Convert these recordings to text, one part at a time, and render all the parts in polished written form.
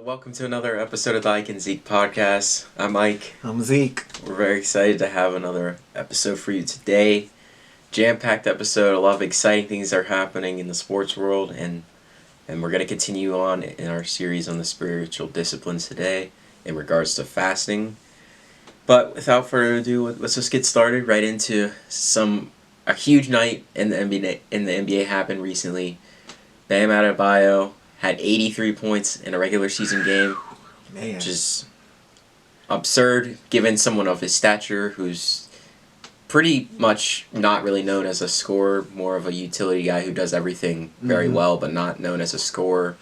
Welcome to another episode of the Ike and Zeke podcast. I'm Mike. I'm Zeke. We're very excited to have another episode for you today. Jam-packed episode. A lot of exciting things are happening in the sports world, and we're going to continue on in our series on the spiritual disciplines today in regards to fasting. But without further ado, let's just get started right into a huge night in the NBA happened recently. Bam Adebayo had 83 points in a regular season game, which is absurd given someone of his stature who's pretty much not really known as a scorer, more of a utility guy who does everything very well, but not known as a scorer.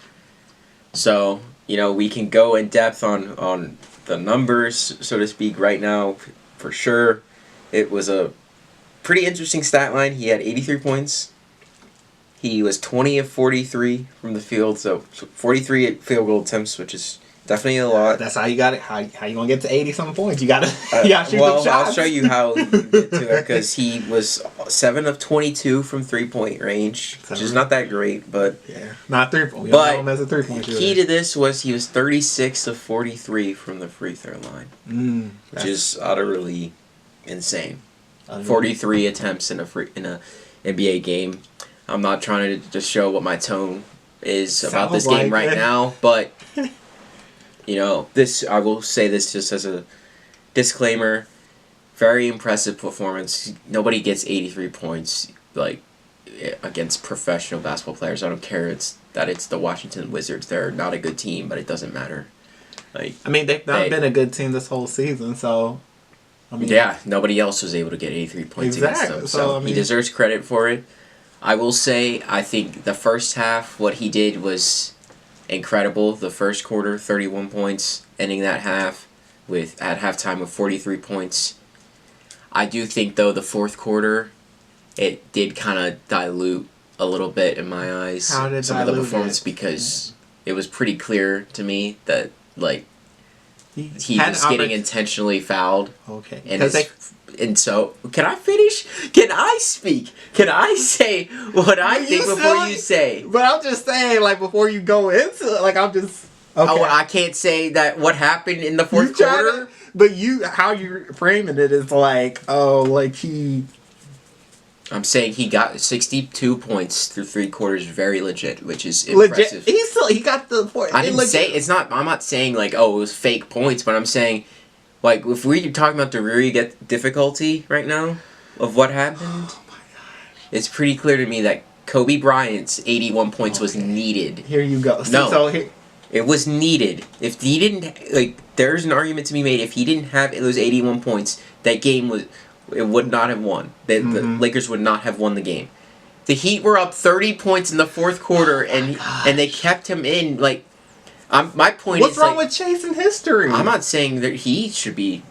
So, we can go in depth on the numbers, so to speak, right now, for sure. It was a pretty interesting stat line. He had 83 points. He was 20 of 43 from the field, so 43 field goal attempts, which is definitely a lot. That's how you got it. How you gonna get to 80-something points? You gotta shoot them shots. I'll show you how you get to it, because he was 7 of 22 from 3-point range, which is not that great, but not 3-point. But as a 3-point shooter. Key to this was he was 36 of 43 from the free throw line, which is utterly insane. 43 attempts in a NBA game. I'm not trying to just show what my tone is about this game right now, but I will say this just as a disclaimer. Very impressive performance. Nobody gets 83 points against professional basketball players. I don't care it's the Washington Wizards. They're not a good team, but it doesn't matter. They've not been a good team this whole season, so nobody else was able to get 83 points against them. So he deserves credit for it. I will say, I think the first half, what he did was incredible. The first quarter, 31 points, ending that half at halftime with 43 points. I do think, though, the fourth quarter, it did kind of dilute a little bit in my eyes some of the performance, because it was pretty clear to me that he was getting intentionally fouled. Okay. And so, can I finish? Can I speak? Can I say what I think before you say? But I'm just saying, before you go into it, I'm just... Okay. Oh, I can't say that what happened in the fourth quarter? But how you're framing it is he... I'm saying he got 62 points through 3 quarters, very legit, which is impressive. He got the point. I'm not saying it was fake points, but I'm saying if we're talking about the difficulty right now of what happened, it's pretty clear to me that Kobe Bryant's 81 points was needed. Here you go. It was needed. If he didn't, there's an argument to be made. If he didn't have those 81 points, that game would not have won. The Lakers would not have won the game. The Heat were up 30 points in the fourth quarter, and they kept him in. My point What's wrong with chasing history? I'm not saying that he should be.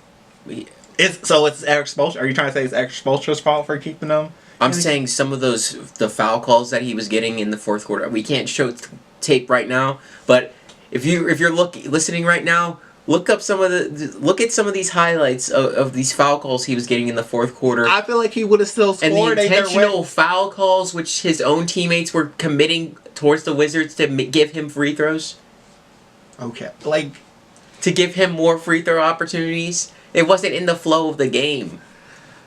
It's Eric Spoelstra. Are you trying to say it's Eric Spoelstra's fault for keeping them? I'm saying some of the foul calls that he was getting in the fourth quarter. We can't show tape right now, but if you're listening right now, look at some of these highlights of these foul calls he was getting in the fourth quarter. I feel like he would have still scored. And the intentional foul calls, which his own teammates were committing towards the Wizards to give him free throws. Okay. To give him more free throw opportunities. It wasn't in the flow of the game.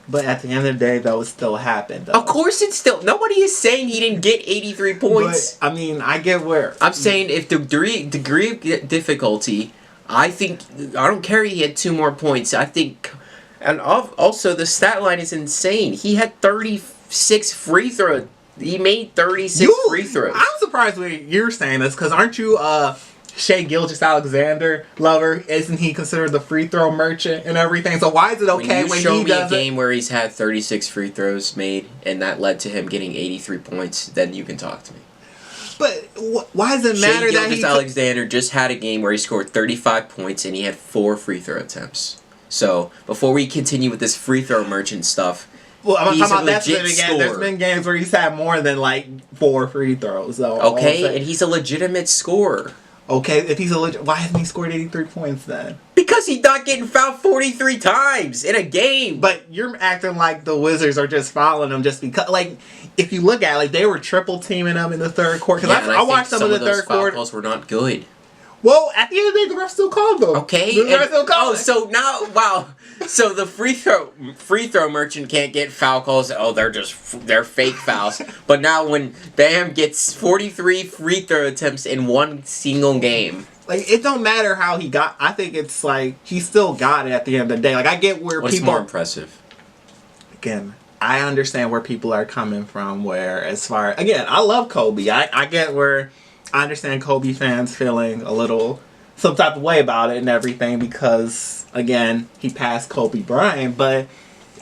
But at the end of the day, though, it still happened. Though. Of course it still... Nobody is saying he didn't get 83 points. But, I get where... I'm saying if the degree of difficulty... I don't care he had 2 more points. I think... And also, the stat line is insane. He had 36 free throws. He made 36 free throws. I'm surprised when you're saying this, because aren't you Shai Gilgeous-Alexander lover? Isn't he considered the free throw merchant and everything? So why is it okay when he does it? When you show me a game where he's had 36 free throws made, and that led to him getting 83 points, then you can talk to me. But why does it matter that Alexander just had a game where he scored 35 points and he had 4 free throw attempts. So, before we continue with this free throw merchant stuff, I'm talking about there's been games where he's had more than 4 free throws. So okay, and he's a legitimate scorer. Okay, if he's why hasn't he scored 83 points then? Because he's not getting fouled 43 times in a game. But you're acting like the Wizards are just fouling him just because, if you look at it, they were triple teaming him in the third quarter. Because I watched some of the third quarter. Foul calls were not good. Well, at the end of the day, the ref still called them. Okay. The ref still called them. So now, wow. So the free throw merchant can't get foul calls. Oh, they're fake fouls. But now when Bam gets 43 free throw attempts in one single game. Like, it don't matter how he got. I think it's like he still got it at the end of the day. Like, I get where What's people. more impressive? Again, I understand where people are coming from. Where as far again, I love Kobe. I get where I understand Kobe fans feeling a little some type of way about it and everything because again he passed Kobe Bryant. But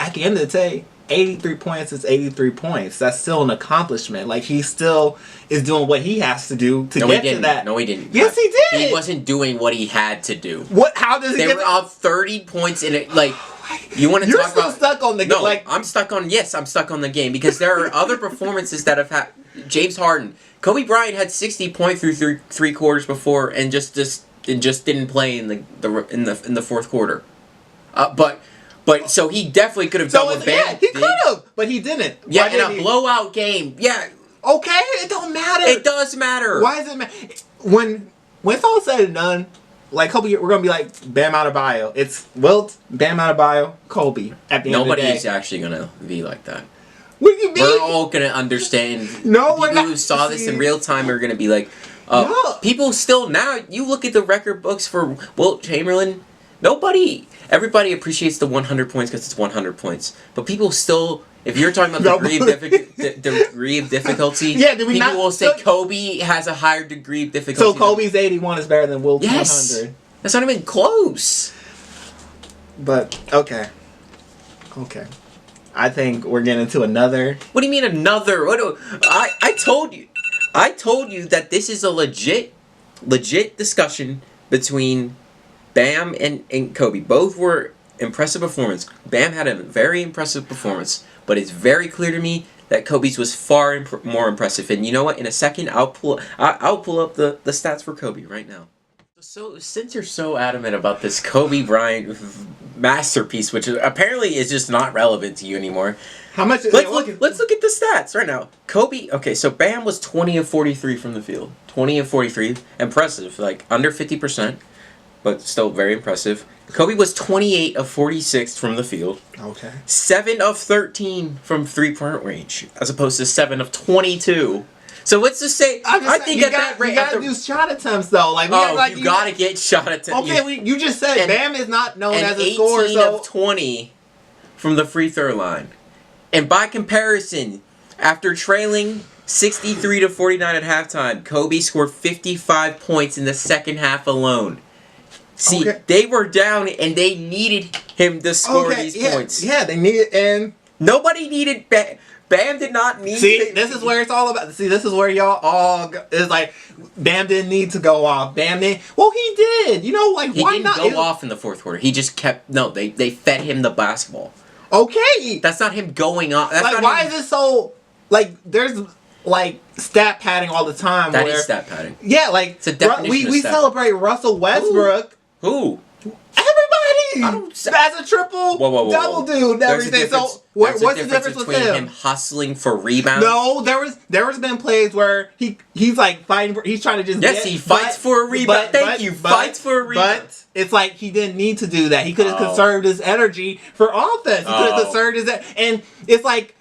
at the end of the day, 83 points is 83 points. That's still an accomplishment. Like he still is doing what he has to do to get to that. No, he didn't. Yes, he did. He wasn't doing what he had to do. What? How does he? They were up 30 points in it. Like you want to You're talk still about? Stuck on the no. like. I'm stuck on. Yes, I'm stuck on the game because there are other performances that have had. James Harden, Kobe Bryant had 60 points through three quarters before, and just didn't play in the fourth quarter. But so he definitely could have done what Bam he could have, but he didn't. Yeah, in a blowout game. Yeah. Okay, it don't matter. It does matter. Why does it matter? When it's all said and done, like Kobe, we're gonna be like Bam Adebayo. It's Wilt, Bam Adebayo, Kobe. At the end of the day, nobody's actually gonna be like that. What do you mean? We're all gonna understand. No, we're people not. who saw this in real time are gonna be like, No. people still now. You look at the record books for Wilt Chamberlain. Everybody appreciates the 100 points because it's 100 points. But people still, if you're talking about degree of difficulty, yeah, people will say Kobe has a higher degree of difficulty. So Kobe's 81 is better than Wilt's 100. That's not even close. But okay. I think we're getting into another. What do you mean another? I told you that this is a legit discussion between Bam and Kobe. Both were impressive performance. Bam had a very impressive performance, but it's very clear to me that Kobe's was far more impressive. And you know what? In a second, I'll pull up the stats for Kobe right now. So since you're so adamant about this Kobe Bryant masterpiece, which apparently is just not relevant to you anymore, how much? Let's look at the stats right now. Kobe. Okay, so Bam was 20 of 43 from the field. 20 of 43, impressive. Like under 50%. But still very impressive. Kobe was 28 of 46 from the field. Okay. 7 of 13 from three-point range, as opposed to 7 of 22. So let's just say, I think you gotta do shot attempts though. Like, you gotta get shot attempts. Okay, you just said Bam is not known as a 18 scorer. of 20 from the free throw line, and by comparison, after trailing 63 to 49 at halftime, Kobe scored 55 points in the second half alone. See, they were down and they needed him to score these points. Yeah, they needed, and nobody needed Bam did not need. See, this is where it's all about. See, this is where y'all all is like. Bam didn't need to go off. Bam didn't. Well, he did. You know, like why not? He didn't go off in the fourth quarter. He just kept. No, they fed him the basketball. Okay. That's not him going off. That's like, not why him. is it so? Like, there's like stat padding all the time. That is stat padding. Yeah, like it's a definition we celebrate Russell Westbrook. Who? Everybody! That's a triple double dude and everything. So what's the difference between him hustling for rebounds? No, there was been plays where he's like fighting. He's trying to just he fights for a rebound. Fights for a rebound. But it's like he didn't need to do that. He could have conserved his energy for offense. He could have conserved his and it's like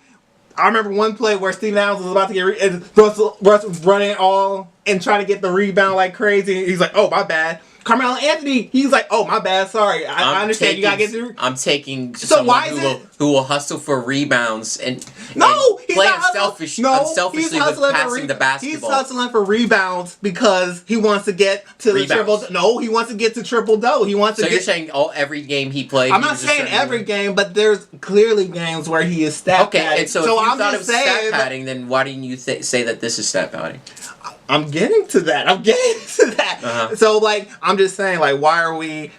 I remember one play where Steven Adams was about to get and Russ was running all and trying to get the rebound like crazy. He's like, "Oh, my bad." Carmelo Anthony, he's like, "Oh, my bad, sorry. I understand you gotta get through." I'm taking someone who will hustle for rebounds and he's play not unselfishly with passing the basketball. He's hustling for rebounds because he wants to get to the triple. No, he wants to get to triple double. He wants to. So you're saying every game he played? I'm not saying every game, but there's clearly games where he is stat padding. Okay, and so if you thought it was stat padding, then why didn't you say that this is stat padding? I'm getting to that. Uh-huh. So, like, I'm just saying, like, why are we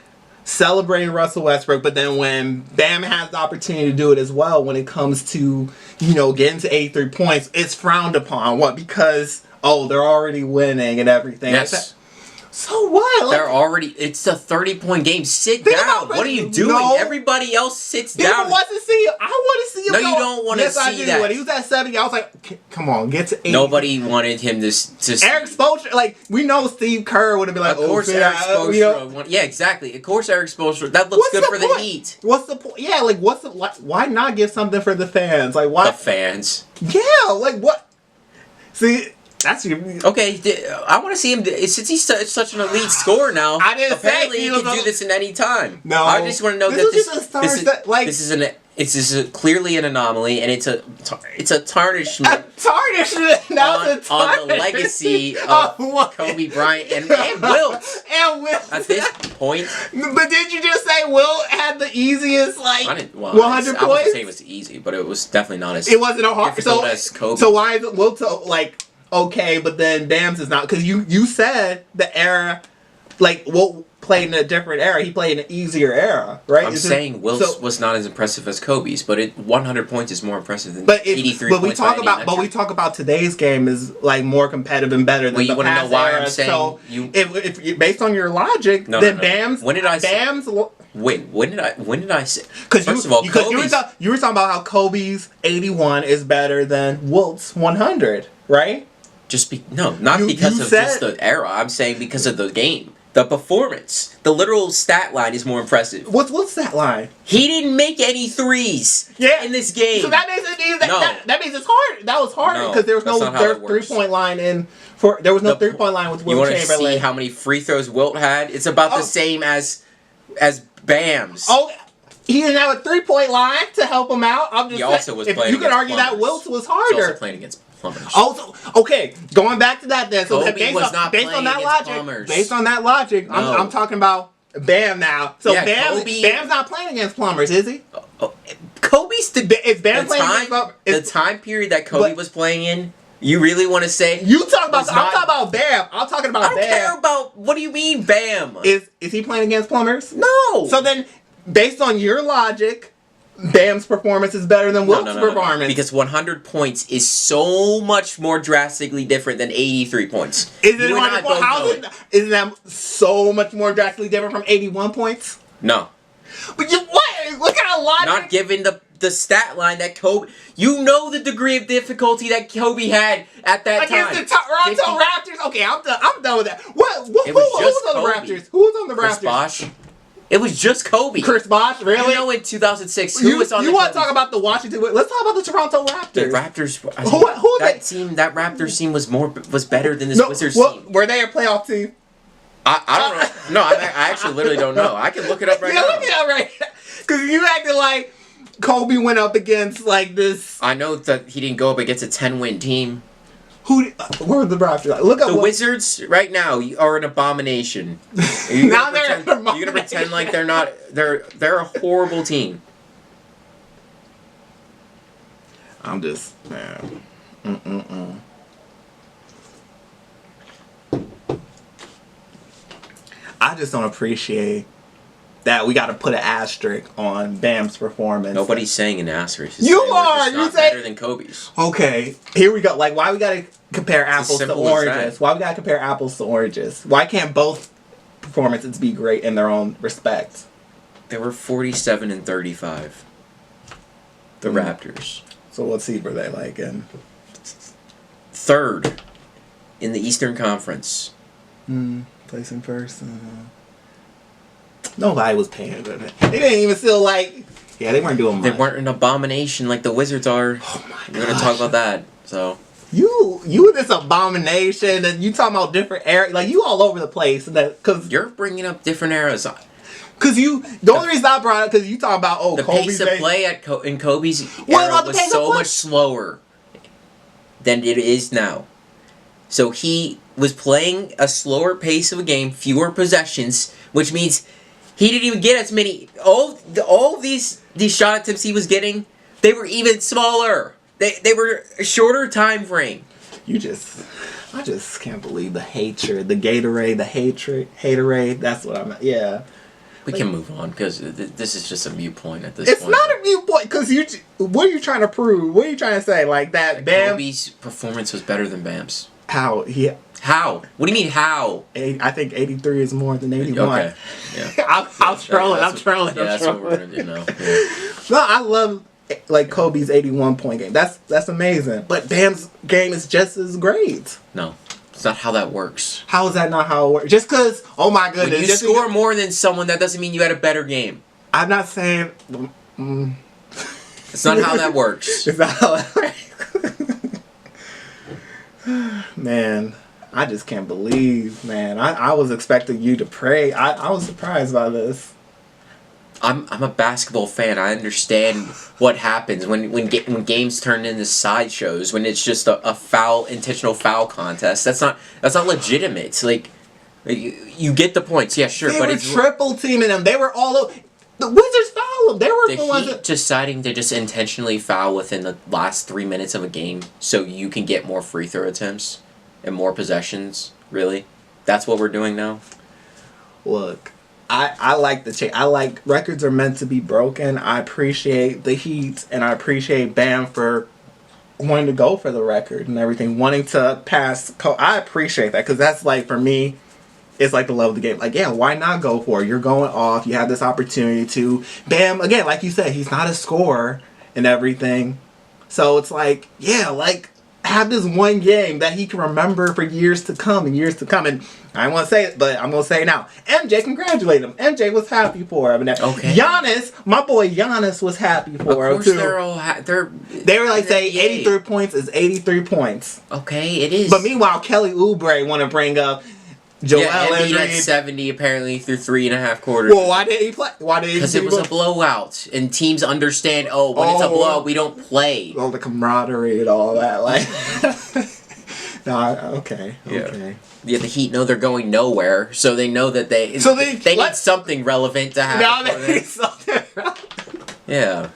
celebrating Russell Westbrook, but then when Bam has the opportunity to do it as well, when it comes to, getting to 83 points, it's frowned upon. What? Because, they're already winning and everything. Yes. So what? They're already. It's a 30-point game. Sit Think down. about- What are you doing? No. Everybody else sits People down. want to see him. I want to see him. No, go. you don't want to Yes, I see do. that. When he was at 70, I was like, come on, get to 80. Nobody wanted him to Eric Spoelstra, like, we know Steve Kerr would have been like, of course, Eric Spoelstra. you know. Yeah, exactly. Of course, Eric Spoelstra. That looks good for the point? Heat. What's the point? Yeah, like, why not give something for the fans? Like, why? The fans. Yeah, like, what? See, that's your. Okay, I want to see him. Since he's such an elite scorer now, I didn't say apparently he he was can do this in any time. No. I just want to know This that was just a start this is clearly an anomaly, and it's a tarnishment on the legacy of Kobe Bryant and Wilt. And Wilt. At this point, But did you just say Wilt had the easiest, like, I didn't. Well, 100 I wouldn't points? say it was easy, but it was definitely not as. It wasn't a hard. difficult as Kobe. So why is it Wilt like okay, but then Bams is not? Because you said the era, like Wilt played in a different era. He played in an easier era, right? I'm saying Wilt's was not as impressive as Kobe's, but 100 points is more impressive than 83 but points. we talk about today's game is like more competitive and better than Well, you the wanna past know why era. I'm saying so you- if based on your logic, No, then no, no. Bams. When did I say- Bams? Wait, when did I say? Because First of all, you Kobe's. were talking about how Kobe's 81 is better than Wilt's 100, right? Not You- because you of said- just the era. I'm saying because of the game. The performance. The literal stat line is more impressive. What's that line? He didn't make any threes in this game. So that makes it easy. No. That means it's hard. That was harder No, because there was that's no not how it works. 3-point line there was no 3-point line with You Wilt want to Chamberlain. see how many free throws Wilt had? It's about the same as Bam's. Oh, he didn't have a 3-point line to help him out. I'm just He also was if playing you can against argue that plumbers. Wilt's was He's also harder. playing against plumbers. Also, okay, going back to that then. So Kobe based was on, not based on playing that against logic, plumbers. based on that logic, No. I'm talking about Bam now. So Yeah, Bam's not playing against plumbers, is he? Kobe's Is Bam playing against plumbers? the time period that Kobe was playing in. You really want to say? You talk about? was I'm not- talking about Bam. I'm talking about I don't Bam. care about. What do you mean, Bam? Is he playing against plumbers? No. So then, based on your logic, Bam's performance is better than Wilt's performance. Because 100 points is so much more drastically different than 83 points. Is it You and I both know it. isn't that so much more drastically different from 81 points? No. But what? Look at how logic. Not given the stat line that Kobe. You know the degree of difficulty that Kobe had at that against time. the Toronto Raptors. Okay, I'm done with that. Who It was was just on the Kobe. Raptors? Who was on the Chris Raptors? Bosh. It was just Kobe. Chris Bosh, really? You know, in 2006, who was on you the want to Kobe- talk about the Washington? Let's talk about the Toronto Raptors. The Raptors. Who That Raptors team was better than this Wizards team. Were they a playoff team? I don't know. No, I actually literally don't know. I can look it up right Yeah, now. look it up right now. Because you acted like Kobe went up against like this. I know that he didn't go up against a 10-win team. Who were the Raptors? Look up The Wizards right now are an abomination. Now they're an You're gonna pretend like they're not. They're a horrible team. I'm just man. I just don't appreciate that we got to put an asterisk on Bam's performance. Nobody's saying an asterisk. You are. You say better than Kobe's. Okay, here we go. Like, why we got to compare apples to simple as oranges? that. Why we got to compare apples to oranges? Why can't both performances be great in their own respect? They were 47 and 35. The Raptors. So what seed were they like in? Third in the Eastern Conference. Placing first. Nobody was paying attention. They didn't even feel like. Yeah, they weren't doing much. They weren't an abomination like the Wizards are. Oh my We're gonna talk about that. So You this abomination, and you talking about different areas. Like, you all over the place. And that because you're bringing up different eras. the only reason I brought it because you talking about The Kobe's pace of days. play in Kobe's What era about the was pace of so play? much slower than it is now. So he was playing a slower pace of a game, fewer possessions, which means he didn't even get as many. All of these shot attempts he was getting, they were even smaller. They were a shorter time frame. I just can't believe the hatred, the Gatorade, the haterade. That's what I'm. Yeah. We can move on because this is just a mute point at this It's point. not a viewpoint because what are you trying to prove? What are you trying to say? Like that Bam? Kobe's performance was better than Bam's. How he? How? What do you mean how? I think 83 is more than 81. Okay. Yeah. I'm trolling. I'm trolling. Yeah, that's what we're gonna do now. Yeah. No, I love like Kobe's 81 point game. That's amazing. But Bam's game is just as great. No, it's not how that works. How is that not how it works? Just because, oh my goodness. When you score more than someone, that doesn't mean you had a better game. I'm not saying... It's not how that works. It's not how that works. Man, I just can't believe, man. I was expecting you to pray. I was surprised by this. I'm a basketball fan. I understand what happens when games turn into sideshows, when it's just a intentional foul contest. That's not legitimate. It's like you get the points, yeah, sure, but it's triple teaming them. They were all over. The Wizards fouled them. They were the ones that deciding to just intentionally foul within the last 3 minutes of a game so you can get more free throw attempts and more possessions. Really, that's what we're doing now. Look. I like the change. I like records are meant to be broken. I appreciate the Heat and I appreciate Bam for wanting to go for the record and everything, wanting to pass. I appreciate that because that's like for me, it's like the love of the game. Like, yeah, why not go for it? You're going off. You have this opportunity to Bam again. Like you said, he's not a scorer and everything, so it's like yeah, like have this one game that he can remember for years to come and years to come. And I want to say it, but I'm going to say it now. MJ, congratulate him. MJ was happy for him. Okay. Giannis, my boy Giannis was happy for him, too. They're all they were like, say, 83 points is 83 points. Okay, it is. But meanwhile, Kelly Oubre want to bring up Joel Embiid had 70 apparently through 3.5 quarters. Well, why did he play? Why did he? Because it was a blowout, and teams understand. Oh, when it's a blowout, we don't play. All the camaraderie and all that, like. Okay. Yeah, the Heat know they're going nowhere, so they know that they need something relevant to happen. Now they need something relevant. Yeah.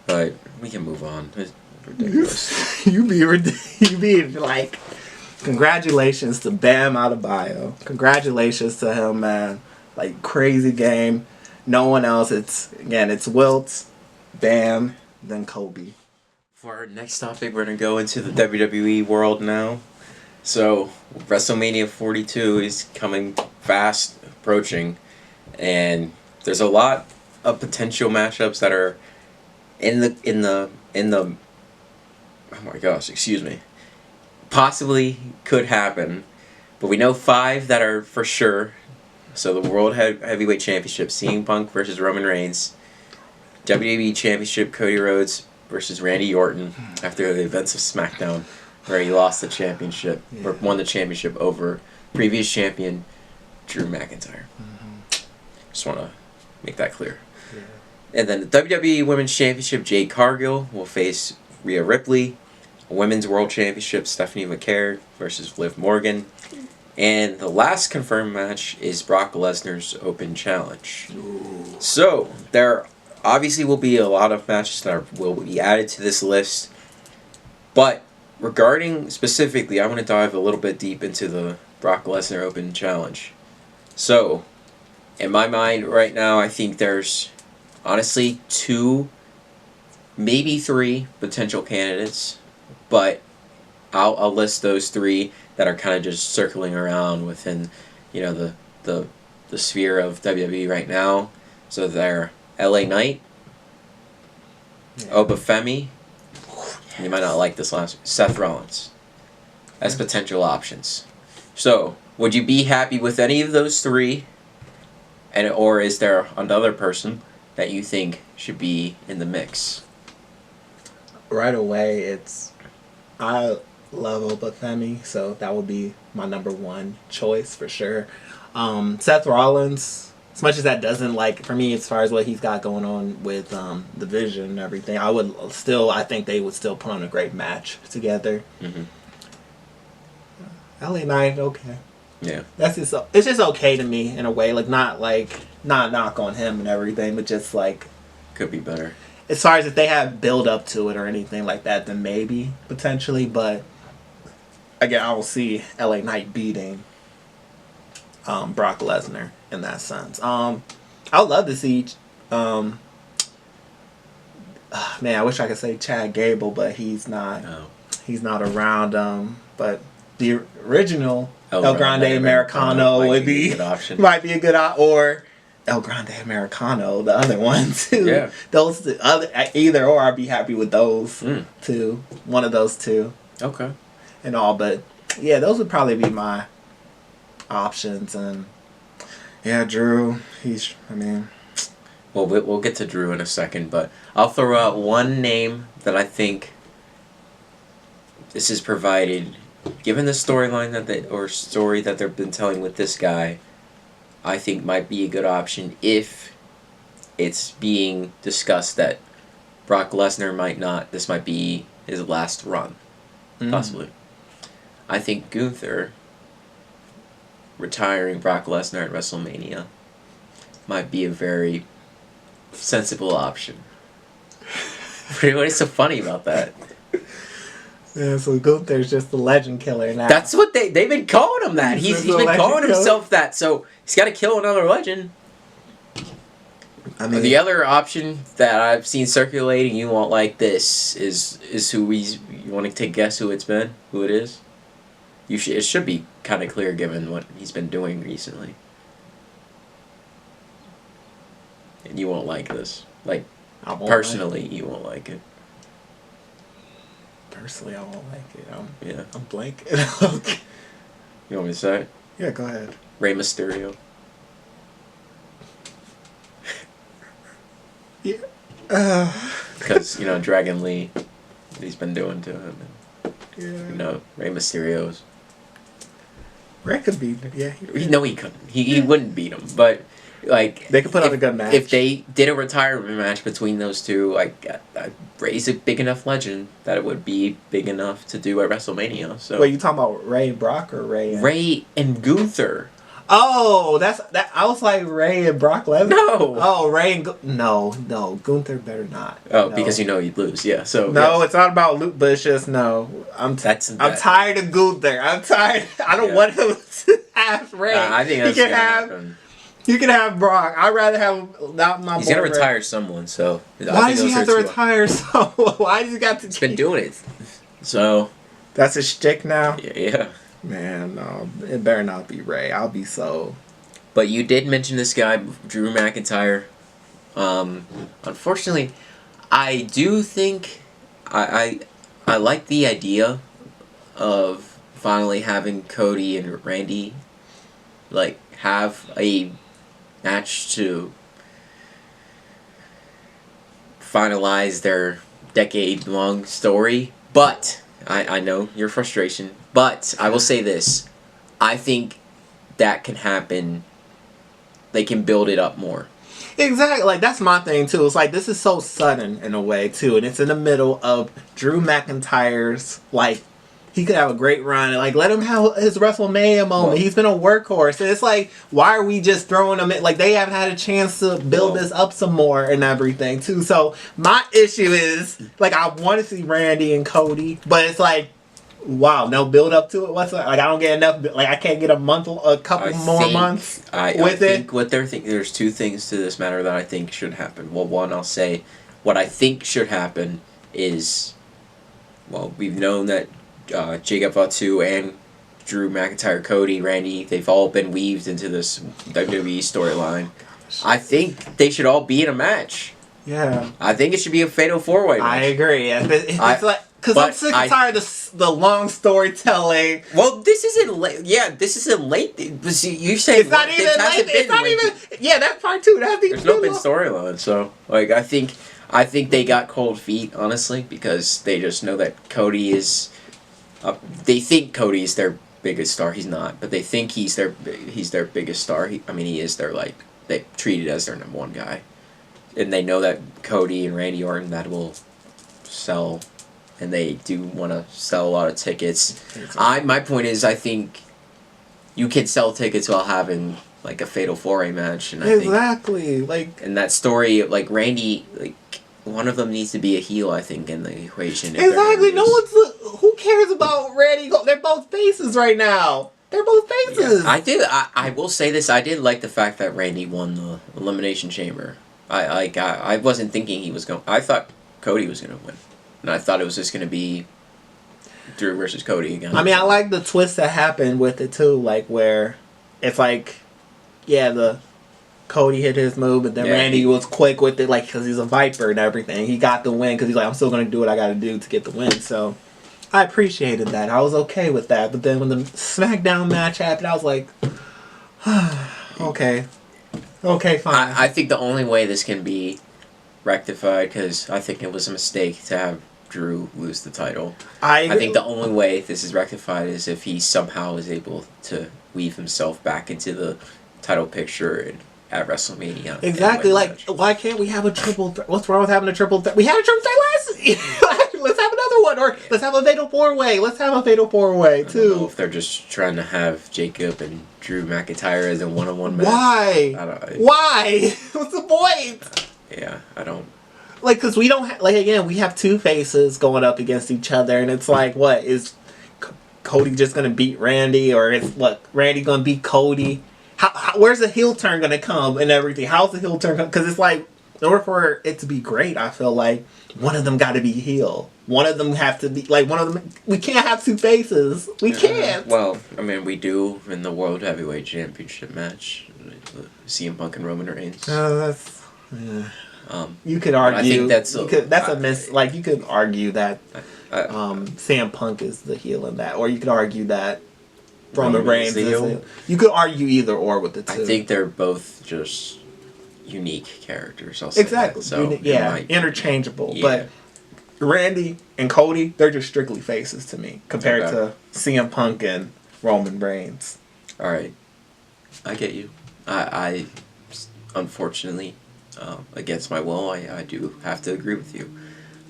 But we can move on. It's ridiculous. You be like. Congratulations to Bam Adebayo. Congratulations to him, man. Like, crazy game. No one else. It's Wilt, Bam, then Kobe. For our next topic, we're going to go into the WWE world now. So, WrestleMania 42 is coming fast, approaching. And there's a lot of potential matchups that are in the oh my gosh, excuse me. Possibly could happen, but we know 5 that are for sure. So the World Heavyweight Championship, CM Punk versus Roman Reigns, WWE Championship, Cody Rhodes versus Randy Orton after the events of SmackDown, where he lost the championship or won the championship over previous champion Drew McIntyre. Just want to make that clear. Yeah. And then the WWE Women's Championship, Jade Cargill will face Rhea Ripley. Women's World Championship, Stephanie McCare versus Liv Morgan. And the last confirmed match is Brock Lesnar's Open Challenge. Ooh. So, there obviously will be a lot of matches that will be added to this list. But, regarding specifically, I want to dive a little bit deep into the Brock Lesnar Open Challenge. So, in my mind right now, I think there's honestly 2, maybe 3 potential candidates. But I'll list those 3 that are kind of just circling around within, the sphere of WWE right now. So they're LA Knight, Obafemi, you might not like this last, Seth Rollins, as potential options. So would you be happy with any of those 3, or is there another person that you think should be in the mix? Right away, I love Obafemi, so that would be my number 1 choice for sure. Seth Rollins, as much as that doesn't, like, for me, as far as what he's got going on with the Vision and everything, I think they would still put on a great match together. Mm-hmm. LA Knight, okay. Yeah. It's just okay to me in a way, like, not knock on him and everything, but just like... Could be better. As far as if they have build up to it or anything like that, then maybe, potentially. But, again, I will see LA Knight beating Brock Lesnar in that sense. I would love to see... man, I wish I could say Chad Gable, but he's not. No. he's not around. But the original El Grande Grande Americano might would be a be good option. might be a good or El Grande Americano, the other one too. Yeah. Those other either or, I'd be happy with those two. One of those two. Okay. And all, but yeah, those would probably be my options. And yeah, Drew, Well, we'll get to Drew in a second, but I'll throw out one name that I think this is provided, given the storyline story that they've been telling with this guy, I think might be a good option if it's being discussed that Brock Lesnar this might be his last run, possibly. I think Gunther retiring Brock Lesnar at WrestleMania might be a very sensible option. What is so funny about that? Yeah, so Gunther's just the legend killer now. That's what they've been calling him that. He's been calling himself that, so he's got to kill another legend. The other option that I've seen circulating, you won't like this, is who you want to guess who it is? It should be kind of clear given what he's been doing recently. And you won't like this. Like, personally, you won't like it. Personally, I won't like it. Yeah. I'm blank. You want me to say it? Yeah, go ahead. Rey Mysterio. Yeah. Because, Dragon Lee, what he's been doing to him. Yeah. Rey Mysterio's. Ray could beat him. Yeah. No, he couldn't. He wouldn't beat him. But, like... They could put on a good match. If they did a retirement match between those two, Ray's a big enough legend that it would be big enough to do at WrestleMania. So. Wait, you talking about Ray and Brock or Ray and... Ray and Gunther. Oh, that. I was like Ray and Brock Lesnar. No. Oh, Ray and... No. Gunther better not. Oh, no. Because you'd lose. Yeah, so... No, yes. It's not about loot, but it's just no. I'm tired of Gunther. I'm tired. I don't want him to have Ray. I think that's gonna happen. You can have Brock. I'd rather have not my. He's gonna retire someone, so. Why does he have to retire someone? Why does he got to? He's been doing it, so. That's his shtick now. Yeah. Man, no, it better not be Ray. I'll be so. But you did mention this guy, Drew McIntyre. Unfortunately, I do think I like the idea of finally having Cody and Randy, have a match to finalize their decade-long story. But I know your frustration. But I will say this. I think that can happen. They can build it up more. Exactly. That's my thing, too. It's this is so sudden in a way, too. And it's in the middle of Drew McIntyre's, he could have a great run. Let him have his WrestleMania moment. He's been a workhorse. And it's why are we just throwing him in? They haven't had a chance to build this up some more and everything, too. So, my issue is, I want to see Randy and Cody. But it's wow, no build up to it. What's I don't get enough. I can't get a couple more months I think what they're thinking. There's two things to this matter that I think should happen. Well, one, I'll say what I think should happen is, we've known that Jacob Fatu and Drew McIntyre, Cody, Randy, they've all been weaved into this WWE storyline. I think they should all be in a match. Yeah. I think it should be a fatal 4-way match. I agree. It's because I'm sick and tired of the long storytelling. Well, this isn't late. Yeah, this isn't late. You say it's not even late. It's not even. Yeah, that's part two. There's no been storyline, so I think they got cold feet, honestly, because they just know that Cody is. They think Cody is their biggest star. He's not, but they think he's their biggest star. He is their they treat it as their number one guy, and they know that Cody and Randy Orton that will sell. And they do want to sell a lot of tickets. Exactly. My point is, I think you can sell tickets while having a fatal 4-way match, and I think and that story, Randy, one of them needs to be a heel. I think in the equation. Exactly. No one's who cares about Randy? They're both faces right now. They're both faces. Yeah, I do. I will say this. I did like the fact that Randy won the Elimination Chamber. I wasn't thinking he was going. I thought Cody was going to win. And I thought it was just going to be Drew versus Cody again. I mean, I like the twist that happened with it too, like where it's like, yeah, the Cody hit his move, but then Randy was quick with it, like because he's a Viper and everything. He got the win because he's like, I'm still gonna do what I got to do to get the win. So I appreciated that. I was okay with that. But then when the SmackDown match happened, I was like, okay, fine. I think the only way this can be rectified, because I think it was a mistake to have Drew lose the title. I think the only way this is rectified is if he somehow is able to weave himself back into the title picture at WrestleMania. Exactly. Like, why can't we have a triple threat? What's wrong with having a triple threat? We had a triple threat last. Let's have another one, or let's have a fatal 4-way. Let's have a fatal 4-way too. I don't know if they're just trying to have Jacob and Drew McIntyre as a one-on-one match. Why? Why? What's the point? Yeah, I don't. Like, because we don't like, again, we have two faces going up against each other, and it's like, what is Cody just gonna beat Randy, or is Randy gonna beat Cody? Where's the heel turn going to come and everything? How's the heel turn come? Because it's like, in order for it to be great, I feel like one of them got to be heel. One of them have to be, like, one of them, we can't have two faces. We can't. Well, I mean, we do in the World Heavyweight Championship match. CM Punk and Roman Reigns. That's, you could argue. I think that's a miss. Like, you could argue that CM Punk is the heel in that. Or you could argue that Roman Reigns is. You could argue either or with the two. I think they're both just unique characters. I'll say exactly. So interchangeable. Yeah. But Randy and Cody, they're just strictly faces to me compared to CM Punk and Roman Reigns. All right, I get you. I unfortunately, against my will, I do have to agree with you.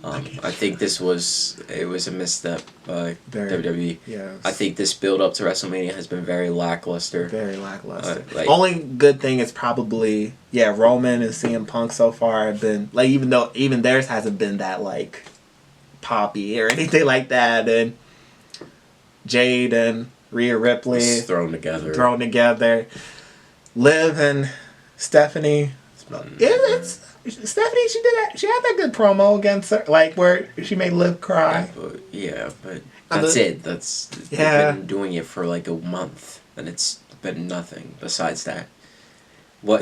I think this was a misstep by WWE. Yes. I think this build up to WrestleMania has been very lackluster. Very lackluster. Only good thing is probably Roman and CM Punk so far have been like, even theirs hasn't been that like poppy or anything like that, and Jade and Rhea Ripley thrown together. Liv and Stephanie. Stephanie, she had that good promo against her, like where she made Liv cry. But that's it. They've been doing it for like a month, and it's been nothing besides that.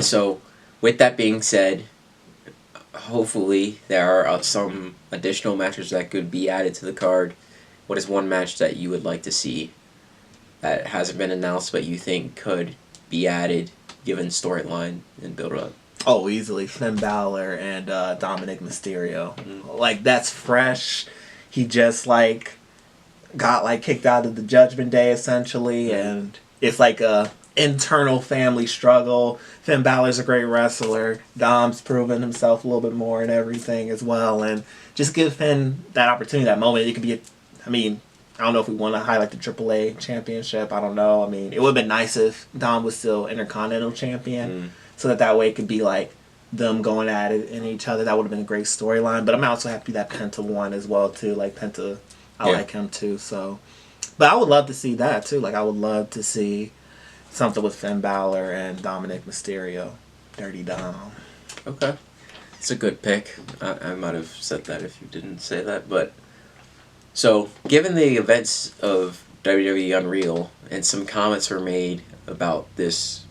So, with that being said, hopefully there are some additional matches that could be added to the card. What is one match that you would like to see that hasn't been announced but you think could be added given storyline and build up? Oh, easily Finn Balor and Dominic Mysterio. Like, that's fresh. He just got kicked out of the Judgment Day essentially, and it's like a internal family struggle. Finn Balor's a great wrestler. Dom's proven himself a little bit more and everything as well, and just give Finn that opportunity, that moment. It could be I don't know if we want to highlight the AAA championship. I don't know. I mean, it would have been nice if Dom was still Intercontinental champion. So that way it could be like them going at it in each other. That would have been a great storyline. But I'm also happy that Penta won as well too. Like Penta, I like him too. So, but I would love to see that too. Like I would love to see something with Finn Balor and Dominic Mysterio, Dirty Dom. Okay, it's a good pick. I might have said that if you didn't say that. But so given the events of WWE Unreal and some comments were made about this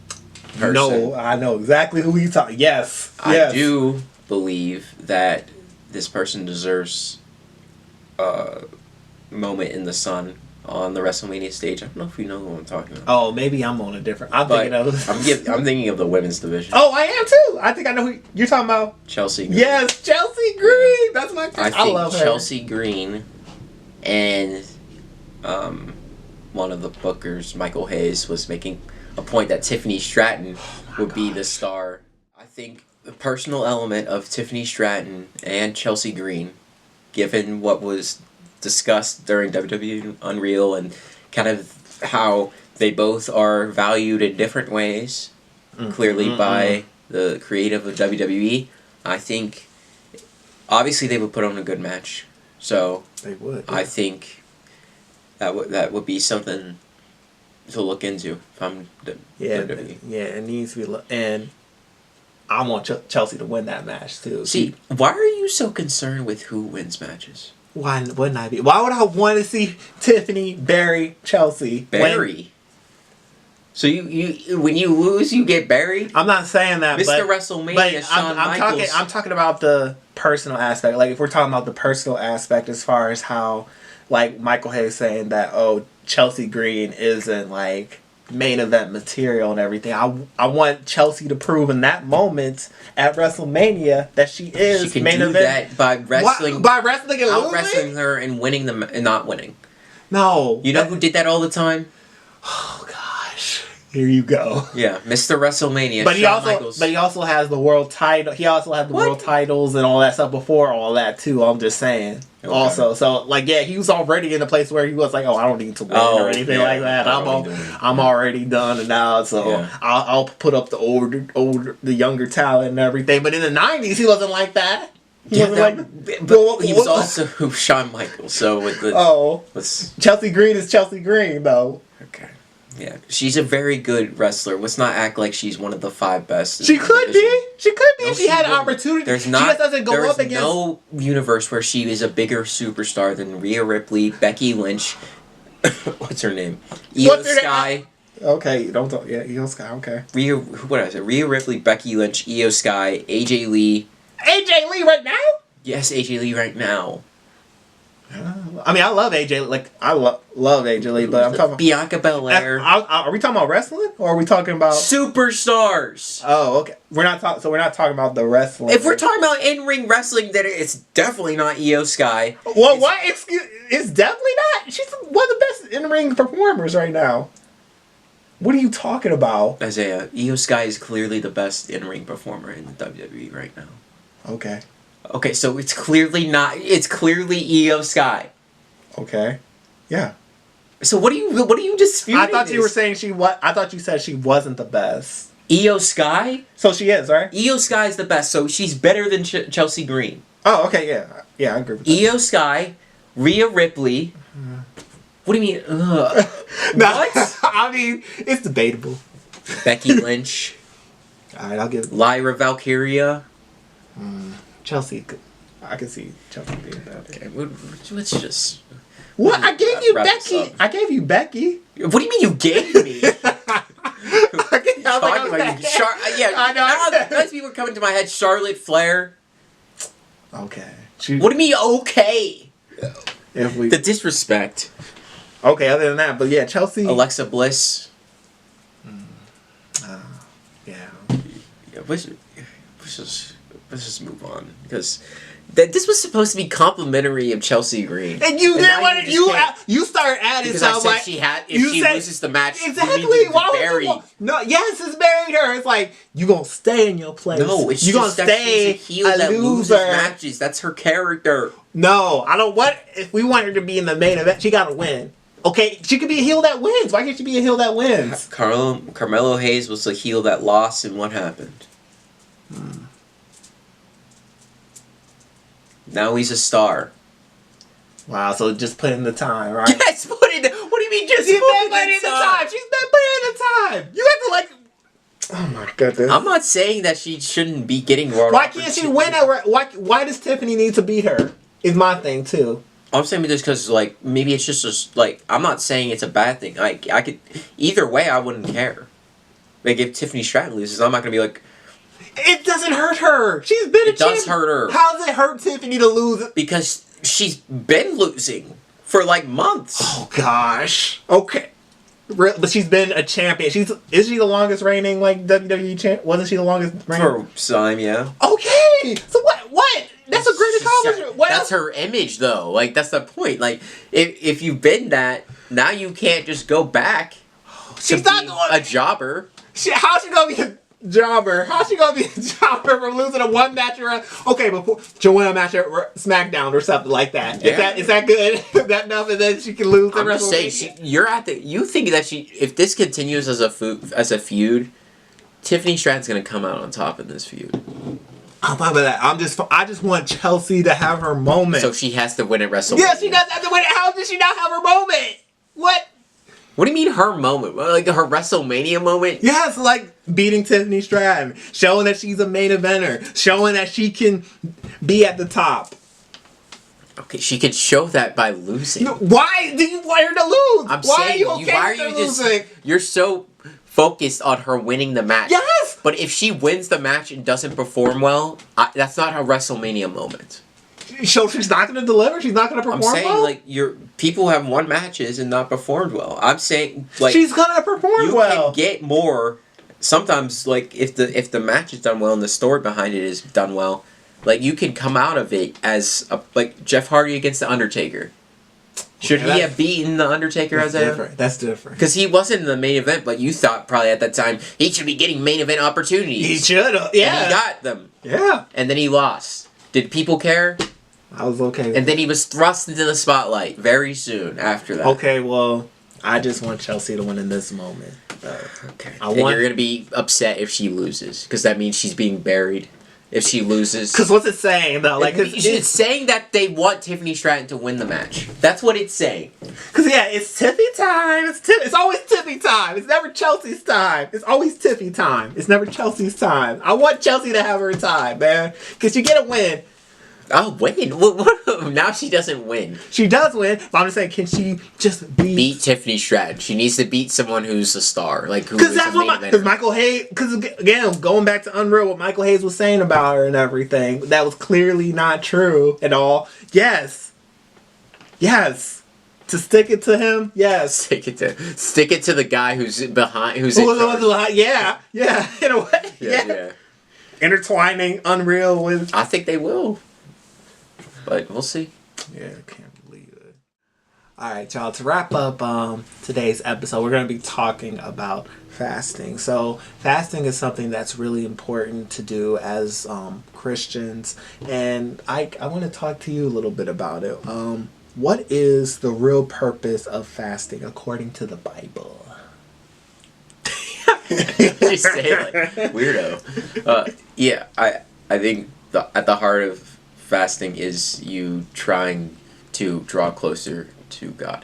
person. No, I know exactly who he's talking. Yes. I do believe that this person deserves a moment in the sun on the WrestleMania stage. I don't know if you know who I'm talking about. Oh, maybe I'm on a different. I'm thinking of the women's division. Oh, I am too. I think I know who you're talking about. Chelsea Green. Yes, Chelsea Green. That's my pick. I love her. Chelsea Green and one of the bookers, Michael Hayes, was making a point that Tiffany Stratton would be the star. I think the personal element of Tiffany Stratton and Chelsea Green, given what was discussed during WWE Unreal and kind of how they both are valued in different ways, clearly by the creative of WWE, I think obviously they would put on a good match. So they would. I think that would be something to look into if I'm WWE. Yeah, it needs to be. And I want Chelsea to win that match too. See, why are you so concerned with who wins matches? Why wouldn't I be? Why would I want to see Tiffany bury Chelsea? Bury. So you when you lose, you get buried. I'm not saying that, Mr. but WrestleMania, Shawn Michaels. I'm talking about the personal aspect. Like if we're talking about the personal aspect, as far as how, like Michael Hayes saying that, oh, Chelsea Green isn't like main event material and everything. I want Chelsea to prove in that moment at WrestleMania that she is She can main do event that by wrestling, by wrestling and out losing. wrestling her and winning them and not winning. No, You know who did that all the time? Oh gosh, here you go. Yeah, Mr. WrestleMania. But Shawn Michaels. he also has the world title. He also had the world titles and all that stuff before all that too. I'm just saying. Okay. Also, so like yeah, he was already in a place where he was like, oh, I don't need to win or anything like that. I'm already done now, so I'll put up the younger talent and everything. But in the '90s, he wasn't like that. He was also Shawn Michaels. So with the Chelsea Green is Chelsea Green though. Okay. Yeah, she's a very good wrestler. Let's not act like she's one of the 5 best. She could be. She could be if she had an opportunity. There's she just doesn't go up against. No universe where she is a bigger superstar than Rhea Ripley, Becky Lynch. What's her name? Io Sky. Okay, don't talk. Yeah, Io Sky. Okay. Rhea Ripley, Becky Lynch, Io Sky, AJ Lee. AJ Lee right now? Yes, AJ Lee right now. I mean, I love AJ. Like, I love AJ Lee, but I'm talking about Bianca Belair. Are we talking about wrestling, or are we talking about superstars? Oh, okay. We're not talking. So we're not talking about the wrestling. If we're talking about in-ring wrestling, then it's definitely not Io Sky. Well, what? It's definitely not. She's one of the best in-ring performers right now. What are you talking about, Isaiah? Io Sky is clearly the best in-ring performer in the WWE right now. Okay. Okay, so it's clearly not. It's clearly Io Sky. Okay. Yeah. So what are you disputing? I thought you were saying I thought you said she wasn't the best. Io Sky. So she is, right? Io Sky is the best. So she's better than Chelsea Green. Oh, okay, yeah, I agree with that. Io Sky, Rhea Ripley. What do you mean? What? I mean, it's debatable. Becky Lynch. All right, I'll give Lyra Valkyria. Chelsea. I can see Chelsea being that. Okay, let's just. What? I gave you Becky. Up. I gave you Becky. What do you mean you gave me? Yeah, I know. Nice people are coming to my head. Charlotte Flair. Okay. What do you mean okay? The disrespect. Okay, other than that, but yeah, Chelsea. Alexa Bliss. Yeah. Let's just move on because this was supposed to be complimentary of Chelsea Green, and you didn't want to. You started adding stuff like she loses the match. Exactly. No, yes, it's buried her. It's like you gonna stay in your place. No, it's you gonna stay she's a heel that loses matches. That's her character. No, I don't. What if we want her to be in the main event? She gotta win. Okay, she could be a heel that wins. Why can't she be a heel that wins? Carmelo Hayes was a heel that lost, and what happened? Now he's a star. Wow, so just put in the time, right? Yes, put in the... What do you mean just put in the time? She's been putting in the time. You have to like... Oh my goodness. I'm not saying that she shouldn't be getting Raw. Why can't she win at... Why does Tiffany need to beat her? Is my thing, too. I'm saying just because, like, maybe it's just, like... I'm not saying it's a bad thing. I could... Either way, I wouldn't care. Like, if Tiffany Stratton loses, I'm not going to be like... It doesn't hurt her. She's been a champion. It does hurt her. How does it hurt Tiffany to lose? Because she's been losing for like months. Oh gosh. Okay. But she's been a champion. Is she the longest reigning like WWE champ? Wasn't she the longest reigning? For time, yeah. Okay. So what? That's a great accomplishment. That's her image though. Like that's the point. Like if you've been that, now you can't just go back. She's not going a jobber. How's she gonna be a jobber? How's she gonna be a jobber from losing a one match or before she'll win a match at SmackDown or something like that? Yeah. Is that good? That enough, and then she can lose the rest of the week? You think that if this continues as a feud, Tiffany Stratton's gonna come out on top in this feud. I'm fine with that. I just want Chelsea to have her moment. So she has to win at WrestleMania. Yeah, she does have to win. How does she not have her moment? What? What do you mean her moment? Like her WrestleMania moment? Yes, like beating Tiffany Stratton, showing that she's a main eventer, showing that she can be at the top. Okay, she could show that by losing. No, why do you want her to lose? I'm why saying, are you okay why are with her you just losing? you're so focused on her winning the match. Yes! But if she wins the match and doesn't perform well, that's not a WrestleMania moment. So she's not going to deliver? She's not going to perform well? I'm saying, like, people have won matches and not performed well. I'm saying, like, she's going to perform well. You can get more. Sometimes, like, if the match is done well and the story behind it is done well, like, you can come out of it as like Jeff Hardy against the Undertaker. Should he have beaten the Undertaker that's as different. That's different. Because he wasn't in the main event, but you thought probably at that time he should be getting main event opportunities. He should have, yeah. And he got them. Yeah. And then he lost. Did people care? I was okay with And then he was thrust into the spotlight very soon after that. Okay, well, I just want Chelsea to win in this moment. Okay. And you're going to be upset if she loses, because that means she's being buried. If she loses, because what's it saying though? Like it's saying that they want Tiffany Stratton to win the match. That's what it's saying. Because it's Tiffy time. It's always Tiffy time. It's never Chelsea's time. It's always Tiffy time. It's never Chelsea's time. I want Chelsea to have her time, man. Because you get a win. I'll win. What? Now she doesn't win. She does win, but I'm just saying, can she just beat Tiffany Stratton? She needs to beat someone who's a star, like who. Because that's what because Michael Hayes. Because again, going back to Unreal, what Michael Hayes was saying about her and everything, that was clearly not true at all. Yes. To stick it to him, yes. Stick it to the guy who's behind. Yeah. In a way, yeah. Intertwining Unreal with. I think they will. But we'll see. Yeah, I can't believe it. Alright, y'all, to wrap up today's episode, we're going to be talking about fasting. So, fasting is something that's really important to do as Christians. And I want to talk to you a little bit about it. What is the real purpose of fasting according to the Bible? You say it like weirdo. Yeah, I think at the heart of fasting is you trying to draw closer to God.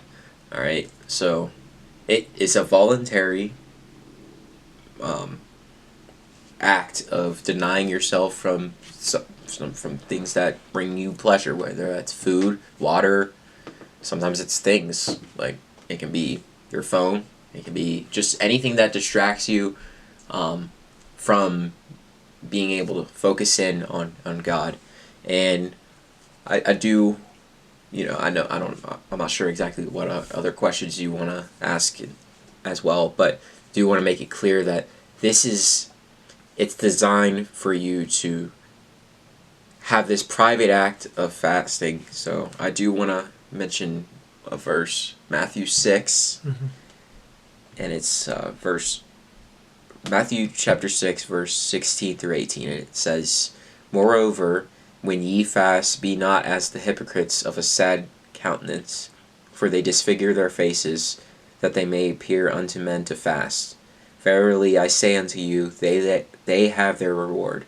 All right, so it is a voluntary act of denying yourself from things that bring you pleasure, whether that's food, water. Sometimes it's things like it can be your phone. It can be just anything that distracts you from being able to focus in on God. And I do, I'm not sure exactly what other questions you want to ask as well, but do want to make it clear that it's designed for you to have this private act of fasting. So I do want to mention a verse, Matthew 6, and it's Matthew chapter 6, verse 16 through 18, and it says, "Moreover, when ye fast, be not as the hypocrites of a sad countenance, for they disfigure their faces, that they may appear unto men to fast. Verily I say unto you, they have their reward.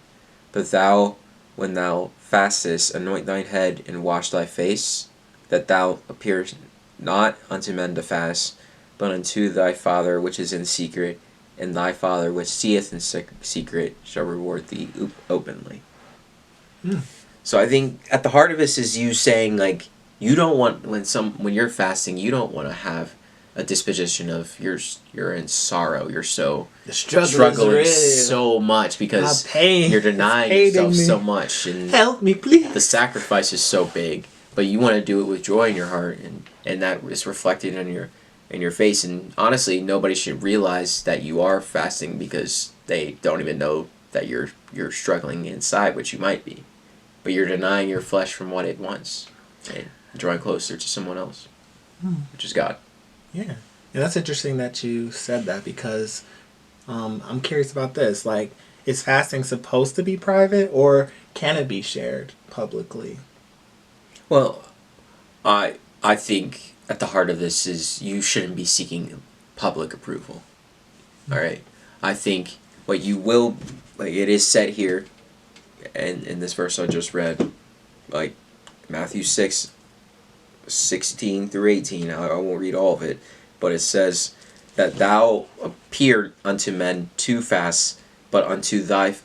But thou, when thou fastest, anoint thine head, and wash thy face, that thou appear not unto men to fast, but unto thy Father which is in secret, and thy Father which seeth in secret shall reward thee openly." So I think at the heart of this is you saying, like, you don't want, when you're fasting, you don't want to have a disposition of you're in sorrow, you're so struggling so much because you're denying yourself so much, and help me, please. The sacrifice is so big, but you want to do it with joy in your heart, and that is reflected in your face. And honestly, nobody should realize that you are fasting because they don't even know that you're struggling inside, which you might be. But you're denying your flesh from what it wants and drawing closer to someone else, which is God. Yeah. And that's interesting that you said that, because I'm curious about this. Like, is fasting supposed to be private, or can it be shared publicly? Well, I think at the heart of this is you shouldn't be seeking public approval. All right? I think what you will, like it is said here, and in this verse I just read, like Matthew 6, 16 through 18, I won't read all of it, but it says that thou appear unto men to fast, but unto that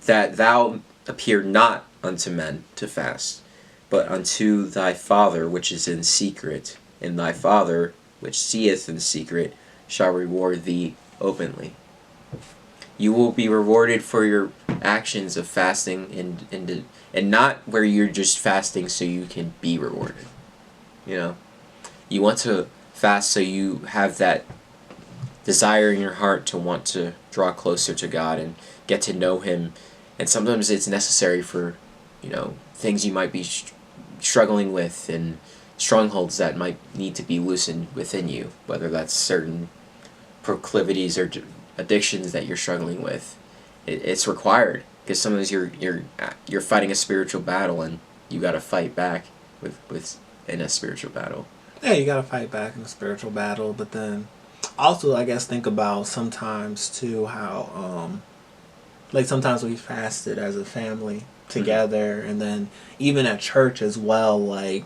thou appear not unto men to fast, but unto thy Father which is in secret, and thy Father which seeth in secret shall reward thee openly. You will be rewarded for your actions of fasting and not where you're just fasting so you can be rewarded. You know, you want to fast so you have that desire in your heart to want to draw closer to God and get to know Him. And sometimes it's necessary for, things you might be struggling with and strongholds that might need to be loosened within you, whether that's certain proclivities or addictions that you're struggling with. It's required because sometimes you're fighting a spiritual battle and you got to fight back with in a spiritual battle. Yeah, you gotta fight back in a spiritual battle, but then also I guess think about sometimes too how like sometimes we fasted as a family together, and then even at church as well, like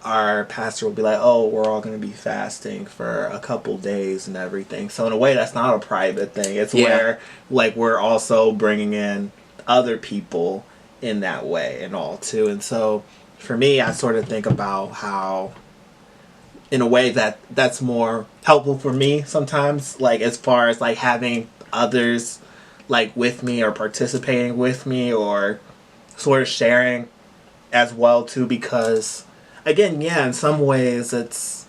our pastor will be like, oh, we're all going to be fasting for a couple days and everything. So in a way, that's not a private thing. It's where like we're also bringing in other people in that way and all too. And so for me, I sort of think about how in a way that's more helpful for me sometimes, like as far as like having others like with me or participating with me or sort of sharing as well too, because again, yeah, in some ways it's,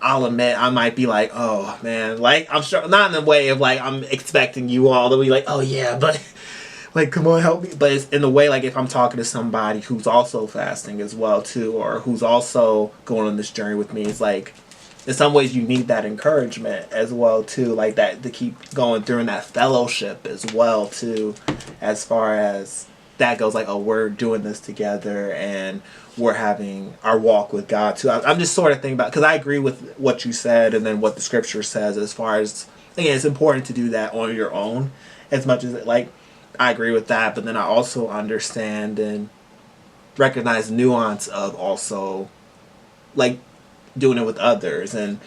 I'll admit I might be like, oh man, like I'm sure not in the way of like I'm expecting you all to be like, oh yeah, but like come on help me, but it's in the way like if I'm talking to somebody who's also fasting as well too, or who's also going on this journey with me, it's like in some ways you need that encouragement as well too, like that to keep going through, and that fellowship as well too, as far as that goes, like, oh, we're doing this together and we're having our walk with God too. I'm just sort of thinking about, because I agree with what you said and then what the scripture says as far as, again, it's important to do that on your own as much as, like, I agree with that, but then I also understand and recognize nuance of also, like, doing it with others and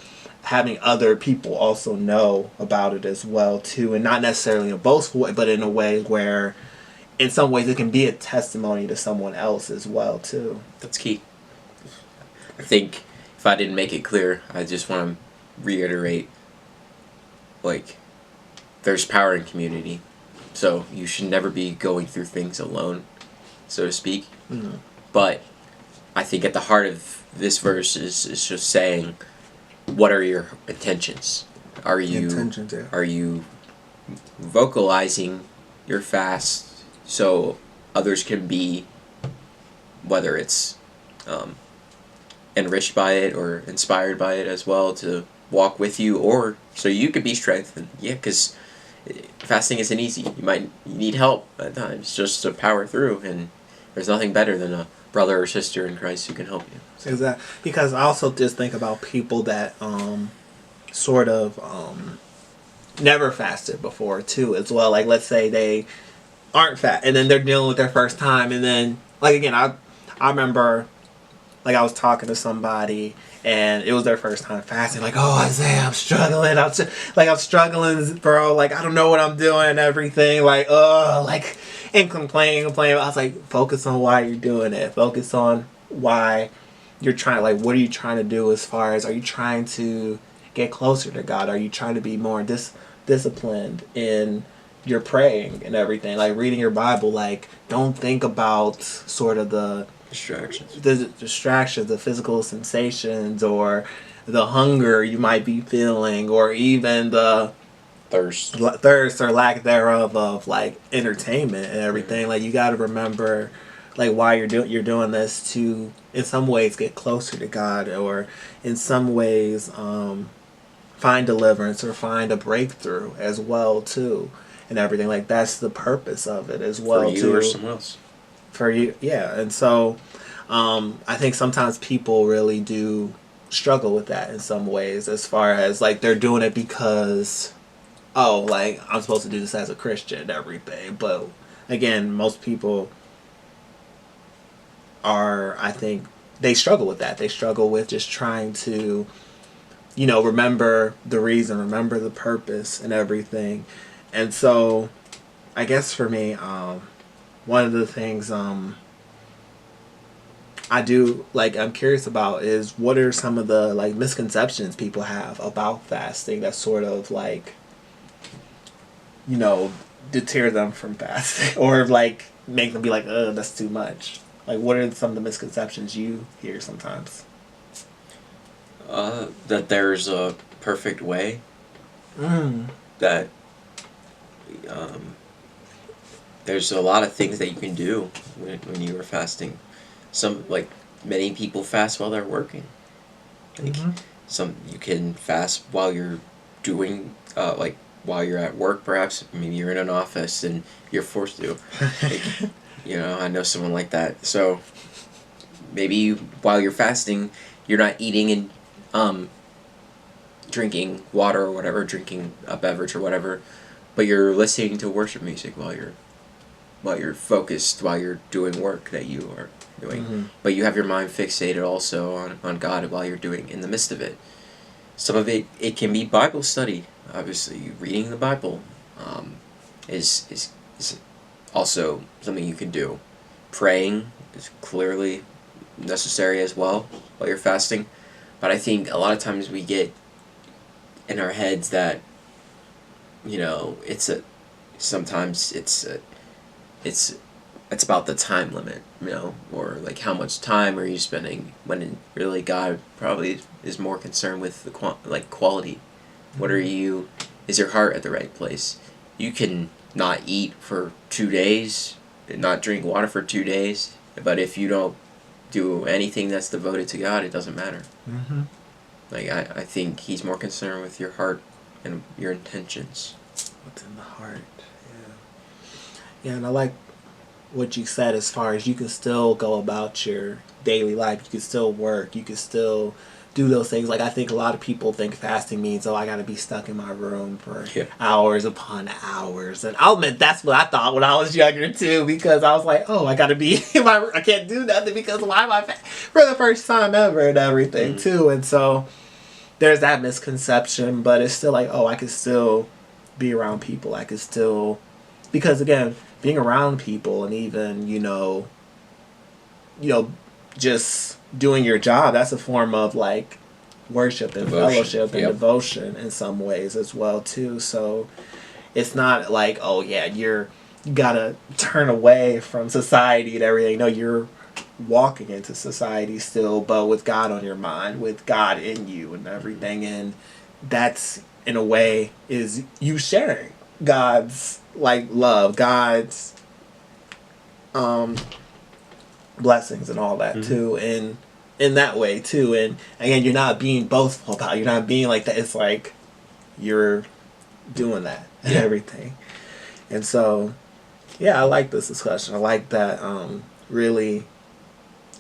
having other people also know about it as well too, and not necessarily in a boastful way, but in a way where in some ways it can be a testimony to someone else as well too. That's key. I think if I didn't make it clear, I just want to reiterate, like, there's power in community. So you should never be going through things alone, so to speak. Mm-hmm. But I think at the heart of this verse is just saying, what are your intentions? Are you vocalizing your fast so others can be, whether it's enriched by it or inspired by it as well, to walk with you, or so you could be strengthened? Yeah, because fasting isn't easy. You need help at times just to power through, and there's nothing better than a brother or sister in Christ who can help you. So. Exactly. Because I also just think about people that sort of never fasted before too as well. Like let's say they aren't fat and then they're dealing with their first time, and then like again I remember like I was talking to somebody and it was their first time fasting, like, oh Isaiah, I'm struggling, I'm struggling, bro, like I don't know what I'm doing and everything, like like, and complaining. I was like, focus on why you're doing it, focus on why you're trying, like what are you trying to do, as far as are you trying to get closer to God, are you trying to be more disciplined in your praying and everything, like reading your Bible, like don't think about sort of the distractions, the physical sensations, or the hunger you might be feeling, or even the thirst or lack thereof of like entertainment and everything. Mm-hmm. Like you got to remember, like why you're doing this, to in some ways get closer to God, or in some ways find deliverance or find a breakthrough as well too, and everything. Like that's the purpose of it as well, for you too. Or someone else. For you, yeah. And so I think sometimes people really do struggle with that in some ways, as far as like they're doing it because, oh, like I'm supposed to do this as a Christian and everything. But again, most people are, I think, they struggle with that. They struggle with just trying to, remember the reason, remember the purpose and everything. And so I guess for me, one of the things I do like I'm curious about is what are some of the like misconceptions people have about fasting that sort of like you know deter them from fasting or like make them be like that's too much. Like what are some of the misconceptions you hear sometimes? That there's a perfect way. Mm. That um, there's a lot of things that you can do when you are fasting. Many people fast while they're working. Like Mm-hmm. some you can fast while you're doing while you're at work. Perhaps maybe you're in an office and you're forced to. Like, I know someone like that. So maybe while you're fasting, you're not eating and drinking water or whatever, drinking a beverage or whatever, but you're listening to worship music while you're focused, while you're doing work that you are doing. Mm-hmm. But you have your mind fixated also on God while you're doing in the midst of it. Some of it can be Bible study. Obviously, reading the Bible is also something you can do. Praying is clearly necessary as well while you're fasting. But I think a lot of times we get in our heads that it's a sometimes it's it's about the time limit, or like how much time are you spending when really God probably is more concerned with the quality. What are you? Is your heart at the right place? You can not eat for 2 days, not drink water for 2 days, but if you don't do anything that's devoted to God, it doesn't matter. Mm-hmm. Like I think He's more concerned with your heart and your intentions. What's in the heart? Yeah, and I like what you said as far as you can still go about your daily life. You can still work. You can still do those things. Like I think a lot of people think fasting means I got to be stuck in my room for hours upon hours. And I'll admit that's what I thought when I was younger too, because I was like, I got to be I can't do nothing because why am I for the first time ever and everything too. And so there's that misconception, but it's still like, I can still be around people. I can still because again, being around people and even just doing your job, that's a form of like worship and Devotion. fellowship and devotion in some ways as well too. So it's not like you gotta turn away from society and everything. No, you're walking into society still, but with God on your mind, with God in you and everything. And that's in a way is you sharing God's like love, God's blessings and all that too, and in that way too. And again, you're not being boastful about it. You're not being like that. It's like you're doing that and everything. And so I like this discussion. I like that really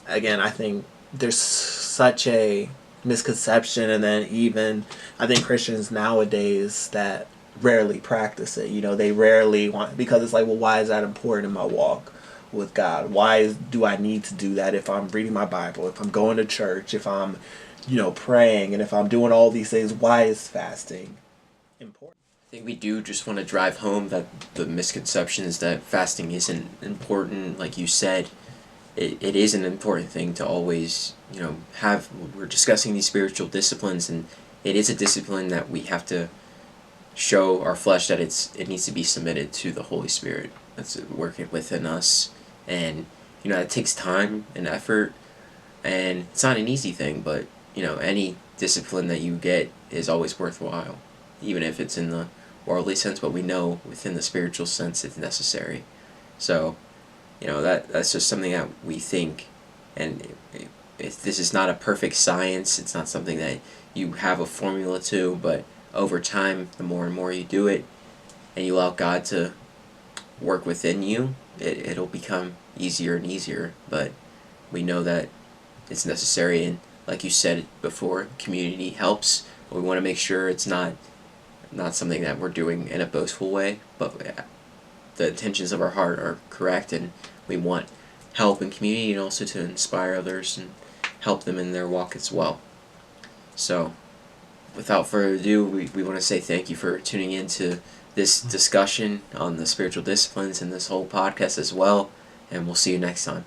again, I think there's such a misconception, and then even I think Christians nowadays that rarely practice it. They rarely want because it's like, well, why is that important in my walk with God? Why do I need to do that if I'm reading my Bible, if I'm going to church, if I'm, praying, and if I'm doing all these things? Why is fasting important? I think we do just want to drive home that the misconception is that fasting isn't important, like you said. It is an important thing to always, have. We're discussing these spiritual disciplines, and it is a discipline that we have to show our flesh that it needs to be submitted to the Holy Spirit that's working within us. And, it takes time and effort, and it's not an easy thing, but, any discipline that you get is always worthwhile, even if it's in the worldly sense, but we know within the spiritual sense it's necessary. So, that's just something that we think, and this is not a perfect science. It's not something that you have a formula to, but over time, the more and more you do it, and you allow God to work within you, it'll become easier and easier. But we know that it's necessary, and like you said before, community helps. We want to make sure it's not something that we're doing in a boastful way, but the intentions of our heart are correct, and we want help in community and also to inspire others and help them in their walk as well. So, without further ado, we want to say thank you for tuning in to this discussion on the spiritual disciplines and this whole podcast as well, and we'll see you next time.